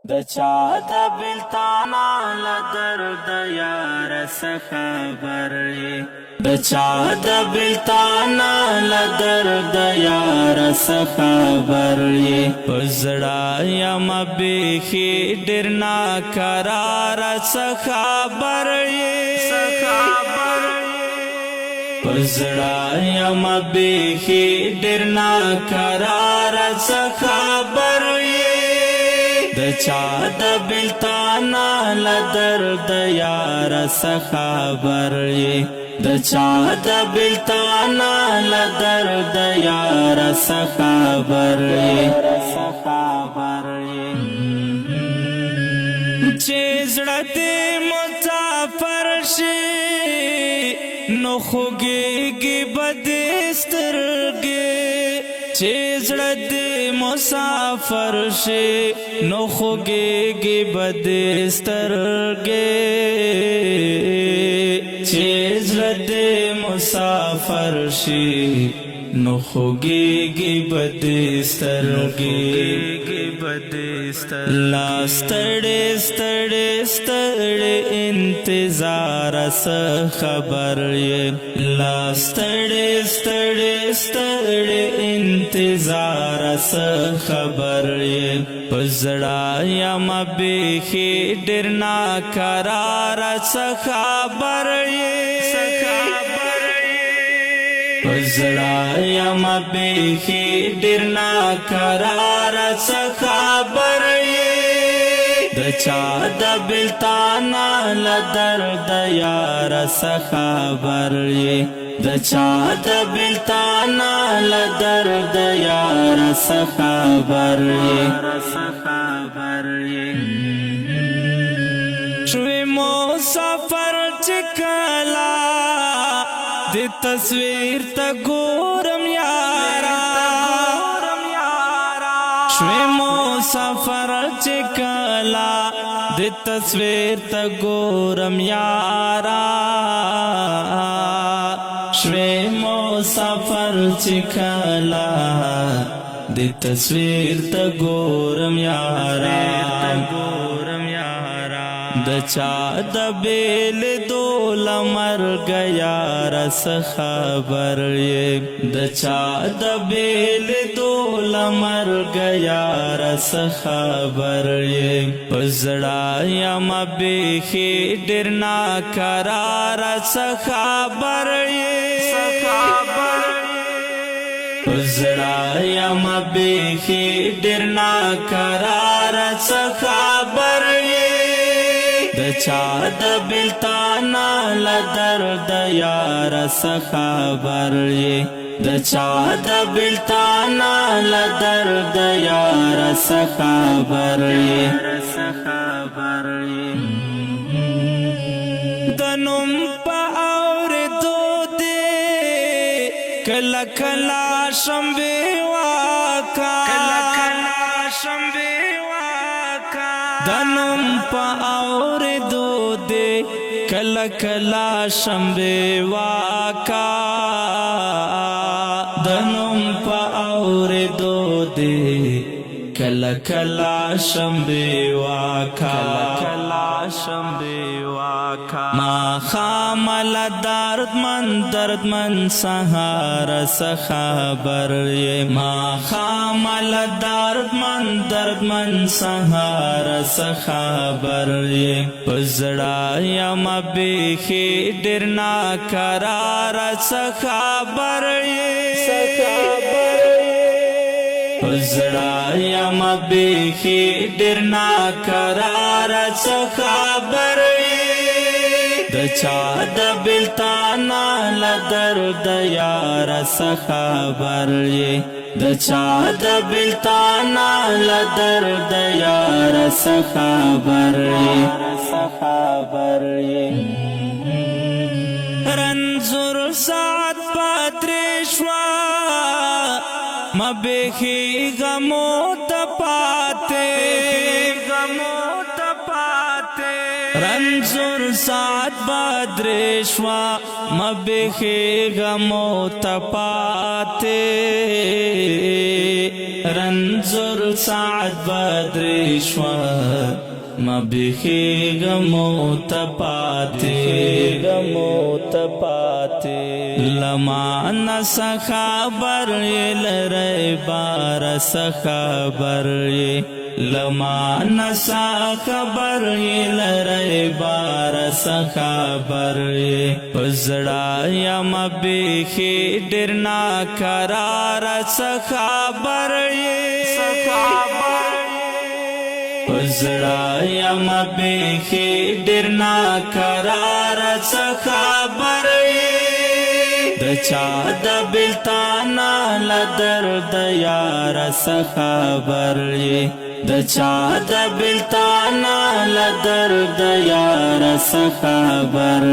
د چا د بلتانا لدرد یار خبر یې د چا د بلتانا لدرد یار خبر یې پزړه یم بیخي ډېر ناقرار خبر یې پزړه یم بیخي ډېر ناقرار خبر یې د چا د بلتانا لدرد یار خبر یې د چا د بلتانا لدرد یار خبر یې چې زړه دې مسافر شي نو خوږېږي به دې سترګې چې زړه دې مسافر شي نو خوږېږي به دې سترګې چې زړه دې مسافر شي نو خوږېږي به دې سترګې لا ستړې ستړې ستړې انتظار څه خبر یې لا ستړې ستړې ستړې انتظار څه خبر یې پزړه یم بیخي ډېر ناقرار څه خبر یې پزړه یم بیخي ډېر ناقرار څه خبر یې د چا د بلتانا لدرد یار څه خبر یې د چا د بلتانا لدرد یار څه خبر یې شوی مسافر چې کله د تصویر تا ګورم یارا شوی مسافر چې کله د تصویر تا ګورم یارا شوی مسافر چې کله د تصویر تا ګورم یارا د چا د بیل دول مرګ یار څه خبر یې د چا د بیل دول مرګ یار څه خبر یې پزړه یم بیخي ډېر ناقرار څه خبر یې پزړه یم بیخي ډېر ناقرار څه خبر یې د چا د بلتانا لدرد یار څه خبر یې د چا د بلتانا لدرد یار څه خبر یې د نوم په اورېدو دې کله کله شمبې واکا د نوم په اورېدو دې کله کله شمبې واکا د نوم په اورېدو دې کله کله شمبې واکا ما خامل درد من سهار څه خبر یې ما خامل درد من سهار څه خبر یې پزړه یم بیخي ډېر ناقرار څه خبر یې پزړه یم بیخي ډېر ناقرار څه خبر یې د چا د بلتانا لدرد یار څه خبر یې د چا د بلتانا لدرد یار څه خبر یې رنځور سات پاترې شوه ما بیخي غمو ته پاتې رنزور ساعت بدرشوا مبخی غمو تپاتے رنزور ساعت بدرشوا مبخی غمو تپاتے لما نس خبر لرے بارس خبر لما نس خبر لرے بارس خبر پزڑا یم بیخی ڈرنا قرار خبر پزڑا یم بیخی ڈرنا قرار خبر دچا د بلتانا لدرد یار خبر دچا د بلتانا لدرد یار خبر